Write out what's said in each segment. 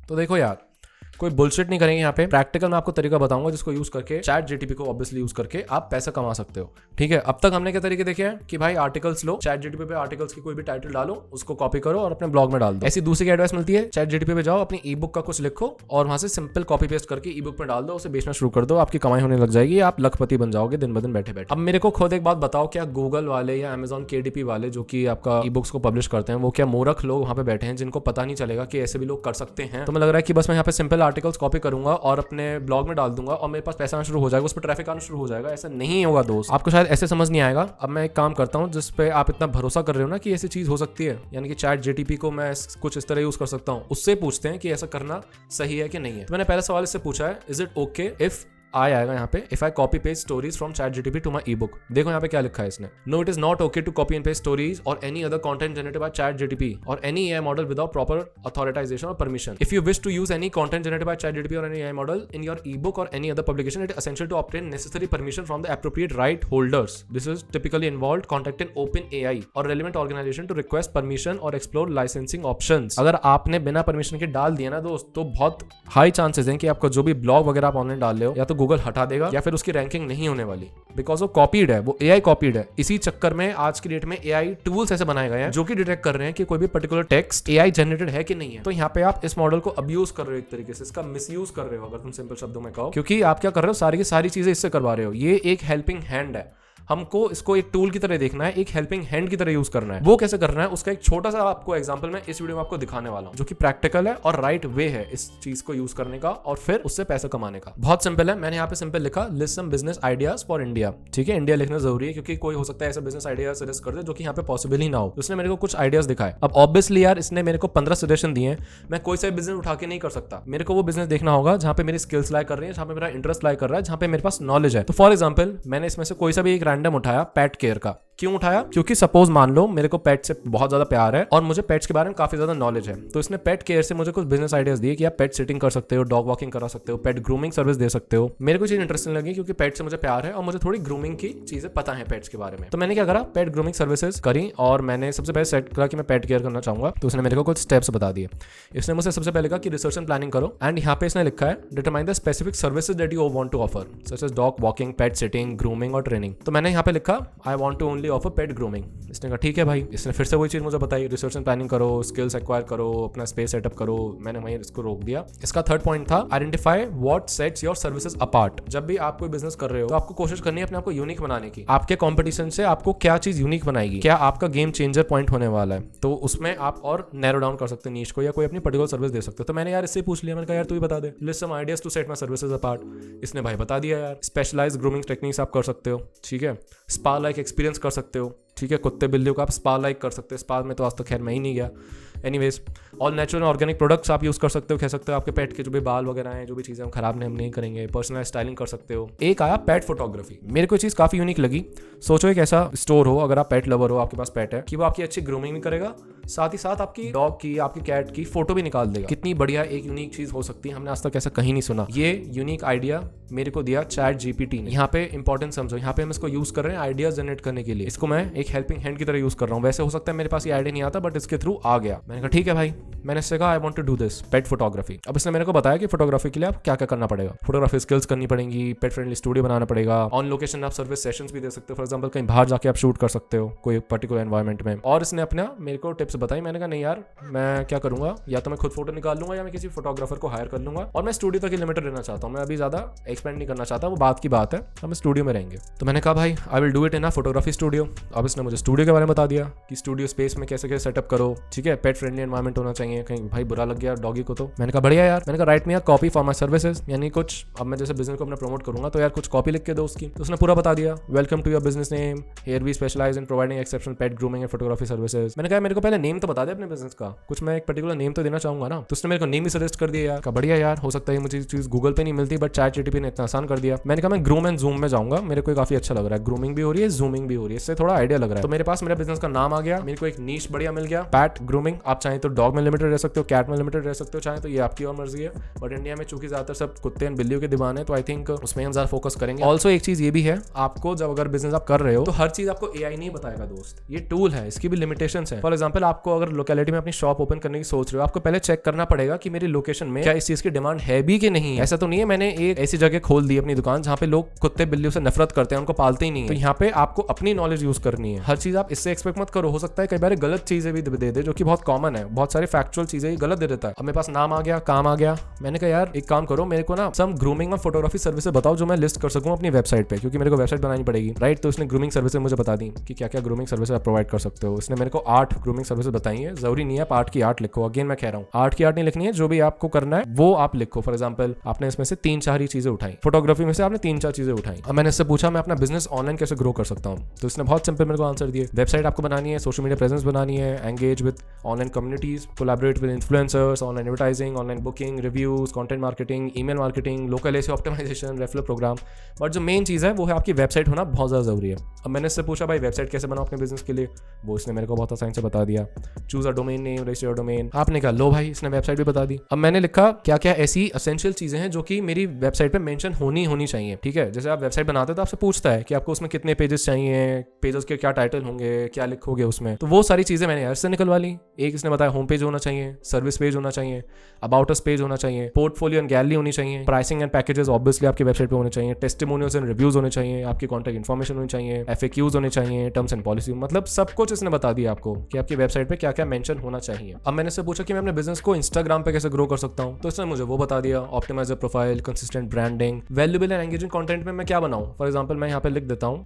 तो देखो यार, कोई बुलशिट नहीं करेंगे यहाँ पे। प्रैक्टिकल मैं आपको तरीका बताऊंगा जिसको यूज करके चैट जीटीपी को ऑब्वियसली यूज करके आप पैसा कमा सकते हो। ठीक है, अब तक हमने क्या तरीके देखे हैं कि भाई आर्टिकल्स लो, चैट जीटीपी पे आर्टिकल्स की कोई भी टाइटल डालो, उसको कॉपी करो और अपने ब्लॉग में डाल दो। ऐसी दूसरी एडवाइस मिलती है, चैट जीटीपी पे जाओ, अपनी ई बुक का कुछ लिखो और वहां से सिंपल कॉपी पेस्ट करके ई बुक में डाल दो, उसे बेचना शुरू कर दो, आपकी कमाई होने लग जाएगी, आप लखपति बन जाओगे दिन ब दिन बैठे बैठे। अब मेरे को खुद एक बात बताओ, क्या गूगल वाले या अमेजॉन केडीपी वाले जो कि आपका ई बुक्स को पब्लिश करते हैं, वो क्या मूर्ख लोग वहां पे बैठे हैं जिनको पता नहीं चलेगा कि ऐसे भी लोग कर सकते हैं? तो मुझे लग रहा है कि बस मैं यहाँ पे सिंपल आर्टिकल्स कॉपी करूंगा और अपने ब्लॉग में डाल दूंगा और मेरे पास पैसा आना शुरू हो जाएगा, उस पर ट्रैफिक आना शुरू हो जाएगा। ऐसा नहीं होगा दोस्त, आपको शायद ऐसे समझ नहीं आएगा। अब मैं एक काम करता हूँ जिस पे आप इतना भरोसा कर रहे हो ना कि ऐसी चीज हो सकती है, यानी कि चैट जीटीपी को मैं कुछ इस तरह यूज कर सकता हूँ, उससे पूछते हैं कि ऐसा करना सही है कि नहीं है। तो मैंने पहला सवाल इससे पूछा है, इज इट ओके इफ आएगा यहाँ पे if I copy paste stories from chat GTP to my ebook. देखो यहाँ पे क्या लिखा है इसने, no it is not okay to copy and paste stories or any other content generated by chat GTP or any AI model without proper authorisation or permission. If you wish to use any content generated by chat GTP or any AI model in your ebook और any other publication, it is essential to obtain necessary permission from the appropriate right holders. This is typically involved contacting OpenAI or relevant organisation to request permission or explore licensing options. अगर आपने बिना permission के डाल दिया ना दोस्त, तो बहुत हाई चांसेस हैं कि आपका जो भी ब्लॉग वगैरह आप ऑनलाइन डाल रहे हो या तो गूगल हटा देगा या फिर उसकी रैंकिंग नहीं होने वाली, बिकॉज वो कॉपीड है, वो एआई कॉपीड है। इसी चक्कर में आज की डेट में एआई टूल्स ऐसे बनाए गए हैं जो कि डिटेक्ट कर रहे हैं कि कोई भी पर्टिकुलर टेक्स्ट एआई जनरेटेड है कि नहीं है। तो यहाँ पे आप इस मॉडल को अब्यूज कर रहे हो, एक तरीके से इसका मिसयूज कर रहे हो अगर तुम सिंपल शब्दों में कहो, क्योंकि आप क्या कर रहे हो, सारी की सारी चीजें इससे करवा रहे हो। ये एक हेल्पिंग हैंड है, हमको इसको एक टूल की तरह देखना है, एक हेल्पिंग हैंड की तरह यूज करना है। वो कैसे करना है उसका एक छोटा सा आपको एग्जांपल मैं इस वीडियो में आपको दिखाने वाला हूं, जो कि प्रैक्टिकल है और राइट वे है इस चीज को यूज करने का और फिर उससे पैसा कमाने का। बहुत सिंपल है, मैंने यहाँ पे सिंपल लिखा list some business ideas for India. ठीक है, इंडिया लिखना जरूरी है क्योंकि कोई हो सकता है ऐसा बिजनेस आइडिया सजेस्ट कर दे जो कि यहाँ पे पॉसिबल ही ना हो। उसने मेरे को कुछ आइडियाज दिखाए। अब ऑब्वियसली यार इसने मेरे को 15 सजेशन दिए हैं, मैं कोई सा बिजनेस उठा के नहीं कर सकता। मेरे को वो बिजनेस देखना होगा जहाँ पे मेरी स्किल्स लाई कर रही है, जहाँ पे मेरा इंटरेस्ट लाई कर रहा है, जहाँ पे मेरे पास नॉलेज है। तो फॉर एग्जाम्पल मैंने इसमें से कोई सा भी एक रैंडम उठाया, पेट केयर का। क्यों उठाया? क्योंकि सपोज मान लो मेरे को पेट से बहुत ज्यादा प्यार है और मुझे पेट्स के बारे में काफी ज्यादा नॉलेज है, तो इसने पेट केयर से मुझे कुछ बिजनेस आइडियाज दिए कि आप पेट सिटिंग कर सकते हो, डॉग वॉकिंग करा सकते हो, पेट ग्रूमिंग सर्विस दे सकते हो। मेरे को चीज इंटरेस्टिंग लगी क्योंकि पेट से मुझे प्यार है और मुझे थोड़ी ग्रूमिंग की चीजें पता है पेट्स के बारे में। तो मैंने क्या करा, पेट ग्रूमिंग सर्विसेज करी और मैंने सबसे पहले सेट करा कि मैं पेट केयर करना चाहूंगा। तो उसने मेरे को कुछ स्टेप्स बता दिए। इसने मुझे सबसे पहले कहा कि रिसर्च एंड प्लानिंग करो, एंड यहाँ पे इसने लिखा है determine the specific services that you want to offer such as dog walking, pet sitting, grooming और ट्रेनिंग। तो मैंने यहाँ पे लिखा I want to only offer pet grooming. इसने कहा ठीक है भाई। इसने फिर से वही चीज मुझे बताई, रिसर्च एंड प्लानिंग करो, स्किल्स एक्वायर करो, अपना स्पेस सेटअप करो। मैंने वहीं इसको रोक दिया। इसका थर्ड पॉइंट था identify what sets your services apart. जब भी आप कोई बिजनेस कर रहे हो तो आपको कोशिश करनी है अपने आप को यूनिक बनाने की। आपके कंपटीशन से आपको क्या चीज यूनिक बनाएगी, क्या आपका गेम चेंजर पॉइंट होने वाला है, तो उसमें आप और नैरो डाउन कर सकते हैं नीश को या कोई अपनी पर्टिकुलर सर्विस दे सकते हो। तो मैंने यार इससे पूछ लिया, मैंने कहा यार तू ही बता दे, list some ideas to set my services apart. इसने भाई बता दिया यार, स्पेशलाइज्ड ग्रूमिंग टेक्निक्स आप कर सकते हो, ठीक है, स्पा लाइक एक्सपीरियंस कर सकते हो, ठीक है, कुत्ते बिल्लियों का आप स्पा लाइक कर सकते हो। स्पा में तो आज तक खैर मैं ही नहीं गया। Anyways, all natural organic products आप यूज कर सकते हो, कह सकते हो आपके पेट के जो भी बाल वगैरह हैं, जो भी चीजें हम खराब नहीं हम नहीं करेंगे, पर्सनल स्टाइलिंग कर सकते हो। एक आया पेट फोटोग्राफी। मेरे को चीज काफी यूनिक लगी। सोचो एक ऐसा स्टोर हो, अगर आप पेट लवर हो, आपके पास पेट है, कि वो आपकी अच्छी ग्रूमिंग भी करेगा, साथ ही साथ आपकी डॉग की, आपकी कैट की फोटो भी निकाल देगा। कितनी बढ़िया एक यूनिक चीज हो सकती है, हमने आज तक ऐसा कहीं नहीं सुना। ये यूनिक आइडिया मेरे को दिया चैट जीपीटी ने। यहाँ पे इंपॉर्टेंट समझो, यहाँ पे हम इसको यूज कर रहे हैं आइडियाज जनरेट करने के लिए। इसको मैं एक हेल्पिंग हैंड की तरह यूज कर रहा हूँ। वैसे हो सकता है मेरे पास ये आइडिया नहीं आता, बट इसके थ्रू आ गया। मैंने कहा ठीक है भाई, मैंने इससे कहा I want to do this pet photography. अब इसने मेरे को बताया कि फोटोग्राफी के लिए आप क्या क्या करना पड़ेगा। फोटोग्राफी स्किल्स करनी पड़ेगी, पेट फ्रेंडली स्टूडियो बनाना पड़ेगा, ऑन लोकेशन आप सर्विस सेशंस भी दे सकते हो। फॉर एग्जांपल कहीं बाहर जाके आप शूट कर सकते हो कोई पर्टिकुलर एनवायरनमेंट में। और इसने अपना मेरे को टिप्स बताई। मैंने कहा नहीं यार, मैं क्या करूंगा, या तो मैं खुद फोटो निकाल लूंगा या मैं किसी फोटोग्राफर को हायर कर लूंगा। और मैं स्टूडियो तक ही लिमिटेड रहना चाहता हूँ, मैं अभी ज्यादा एक्सपेंड नहीं करना चाहता, वो बात की बात है, हम स्टूडियो में रहेंगे। तो मैंने कहा भाई I will do it in a photography studio. अब इसने मुझे स्टूडियो के बारे में बता दिया कि स्टूडियो स्पेस में कैसे कैसे सेटअप करो, ठीक है, पेट फ्रेंडली एनवायरमेंट होना चाहिए, कहीं भाई बुरा लग गया डॉगी को तो। मैंने कहा बढ़िया यार। मैंने कहा right me a copy for my services, यानी कुछ अब मैं जैसे बिजनेस को अपना प्रमोट करूंगा तो यार कुछ कॉपी लिख के दो उसकी। तो उसने पूरा बता दिया, welcome to your business name, here we specialise in providing exceptional pet grooming and photography services. मैंने कहा मेरे को पहले नेम तो बता दे अपने बिजनेस का, कुछ मैं एक पर्टिकुलर नेम तो देना चाहूंगा ना। तो उसने मेरे को नेम ही सजेस्ट कर दिया यार। कहा बढ़िया यार, हो सकता है मुझे चीज गूगल पे नहीं मिलती, बट चैट जीटीपी ने इतना आसान कर दिया। मैंने कहा मैं ग्रूम एंड जूम में जाऊंगा, मेरे को काफी अच्छा लग रहा है, ग्रूमिंग भी हो रही है, जूमिंग भी हो रही है, इससे थोड़ा आइडिया लग रहा है। तो मेरे पास मेरा बिजनेस का नाम आ गया, मेरे को एक नीश बढ़िया मिल गया, पेट ग्रूमिंग आप चाहें तो डॉग में लिमिटेड रह सकते हो, कैट में लिमिटेड रह सकते हो, चाहे तो ये आपकी और मर्जी है। बट इंडिया में चूंकि ज्यादातर सब कुत्ते एंड बिल्लियों के दीवाने हैं, तो आई थिंक उसमें हम ज्यादा फोकस करेंगे। ऑल्सो एक चीज ये भी है, आपको जब अगर बिजनेस आप कर रहे हो तो हर चीज आपको एआई नहीं बताएगा दोस्त, ये टूल है, इसकी भी लिमिटेशंस है। फॉर एग्जांपल आपको अगर लोकेलिटी में अपनी शॉप ओपन करने की सोच रहे हो, आपको पहले चेक करना पड़ेगा कि मेरी लोकेशन में क्या इस चीज की डिमांड है भी कि नहीं। ऐसा तो नहीं है मैंने एक ऐसी जगह खोल दी अपनी दुकान जहां पे लोग कुत्ते बिल्लियों से नफरत करते हैं, उनको पालते ही नहीं है। तो यहाँ पे आपको अपनी नॉलेज यूज करनी है। हर चीज आप इससे एक्सपेक्ट मत करो, हो सकता है कई बार गलत चीजें भी दे दे, जो कि बहुत कॉमन है, बहुत सारी फैक्चुअल चीजें गलत दे देता है। अब मेरे पास नाम आ गया, काम आ गया, मैंने कहा यार एक काम करो, मेरे को ना सम ग्रूमिंग और फोटोग्राफी सर्विसेज बताओ जो मैं लिस्ट कर सकूं अपनी वेबसाइट पे, क्योंकि मेरे को वेबसाइट बनानी पड़ेगी, राइट। तो उसने ग्रूमिंग सर्विसेज मुझे बता दी कि क्या क्या ग्रूमिंग सर्विसेज आप प्रोवाइड कर सकते हो। उसने मेरे को 8 ग्रूमिंग सर्विसेज बताई है। जरूरी नहीं है आप 8 की 8 लिखो, अगेन मैं कह रहा हूँ 8 की 8 नहीं लिखनी है, जो भी आपको करना है वो आप लिखो। फॉर एग्जाम्पल आपने इसमें से 3-4 ही चीजें उठाई, फोटोग्राफी में से आपने 3-4 चीजें उठाई। अब मैंने इससे पूछा मैं अपना बिजनेस ऑनलाइन कैसे ग्रो कर सकता हूँ, तो इसने बहुत सिंपल मेरे को आंसर दिए। वेबसाइट आपको बनानी है, सोशल मीडिया प्रेजेंस बनानी है, engage with online communities, collaborate with influencers, online advertising, online booking, reviews, content marketing, email marketing, local SEO optimisation, referral programme. But जो मेन चीज है वो है आपकी वेबसाइट होना बहुत ज्यादा जरूरी है। अब मैंने इससे पूछा भाई वेबसाइट कैसे बनाओ अपने बिजनेस के लिए, वो इसने मेरे को बहुत आसानी से बता दिया। Choose a domain name, register domain. आपने कहा लो भाई, इसने वेबसाइट भी बता दी। अब मैंने लिखा क्या क्या ऐसी एसेंशियल चीजें हैं जो कि मेरी वेबसाइट पे मेंशन होनी चाहिए, ठीक है। जैसे आप वेबसाइट बनाते हो तो आपसे पूछता है कि आपको उसमें कितने पेजेस चाहिए, पेजेस के क्या टाइटल होंगे, क्या लिखोगे उसमें, तो वो सारी चीजें मैंने यार से निकलवा ली। एक इसने बताया होम पेज होना चाहिए, सर्विस पेज होना चाहिए, अबाउट अस पेज होना चाहिए, पोर्टफोलियो एंड गैलरी होनी चाहिए, प्राइसिंग एंड पैकेजेस ऑब्वियसली आपकी वेबसाइट पे होने चाहिए, टेस्टिमोनियल्स एंड रिव्यूज होने चाहिए, आपकी कॉन्टैक्ट इन्फॉर्मेशन होनी चाहिए, FAQs होने चाहिए, टर्म्स एंड पॉलिसी, मतलब सब कुछ इसने बता दिया आपको कि आपकी वेबसाइट पे क्या क्या मेंशन होना चाहिए। अब मैंने इससे पूछा कि मैं अपने बिजनेस को इंस्टाग्राम पे कैसे ग्रो कर सकता हूं, तो इसने मुझे वो बता दिया। Optimiser profile, consistent branding, valuable and engaging content में मैं क्या बनाऊं। फॉर एग्जांपल मैं यहाँ पे लिख देता हूँ,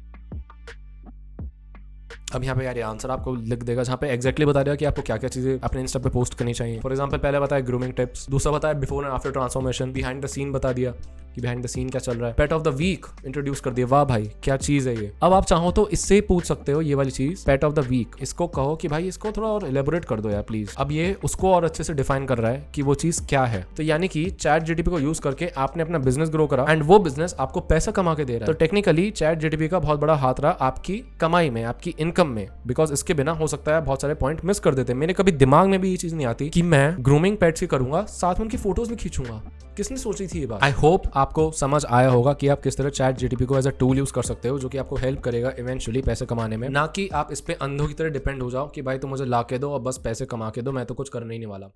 अब यहाँ पे यार ये आंसर आपको लिख देगा जहाँ पे एक्जैक्टली बता दिया कि आपको क्या क्या चीजें अपने इंस्टा पे पोस्ट करनी चाहिए। फॉर एग्जांपल पहले बताया ग्रूमिंग टिप्स, दूसरा बताया before and after transformation, behind the scene बता दिया कि बिहाइंड द सीन क्या चल रहा है, पेट ऑफ द वीक इंट्रोड्यूस कर दिया। वाह भाई क्या चीज है ये। अब आप चाहो तो इससे पूछ सकते हो ये वाली चीज, पेट ऑफ द वीक, इसको कहो कि भाई इसको थोड़ा और एलेबोरेट कर दो यार प्लीज। अब ये उसको और अच्छे से डिफाइन कर रहा है कि वो चीज क्या है। तो यानी कि चैट जीटीपी को यूज करके आपने अपना बिजनेस ग्रो करा एंड वो बिजनेस आपको पैसा कमा के दे रहा है। तो टेक्निकली चैट जीटीपी का बहुत बड़ा हाथ रहा आपकी कमाई में, आपकी इनकम में, बिकॉज इसके बिना हो सकता है बहुत सारे पॉइंट मिस कर देते। मेरे कभी दिमाग में भी ये चीज नहीं आती कि मैं ग्रूमिंग पेट्स की करूंगा, साथ में उनकी फोटोज भी खींचूंगा। किसने सोची थी ये बात। आई होप आपको समझ आया होगा कि आप किस तरह चैट जीटीपी को एज अ टूल यूज कर सकते हो, जो कि आपको हेल्प करेगा इवेंचुअली पैसे कमाने में, ना कि आप इस पे अंधों की तरह डिपेंड हो जाओ कि भाई तुम मुझे ला के दो और बस पैसे कमा के दो, मैं तो कुछ करने ही नहीं वाला।